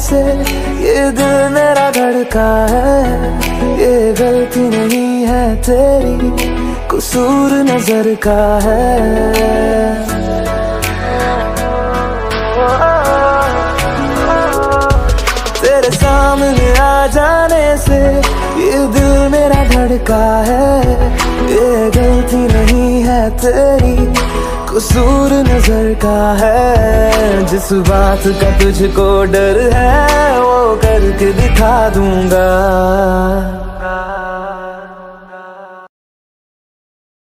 से ये दिल मेरा धड़का है। ये गलती नहीं है तेरी, कसूर नजर का है। तेरे सामने आ जाने से ये दिल मेरा धड़का है। ये गलती नहीं है तेरी, कसूर नजर का है। जिस बात का तुझको डर है वो करके दिखा दूंगा।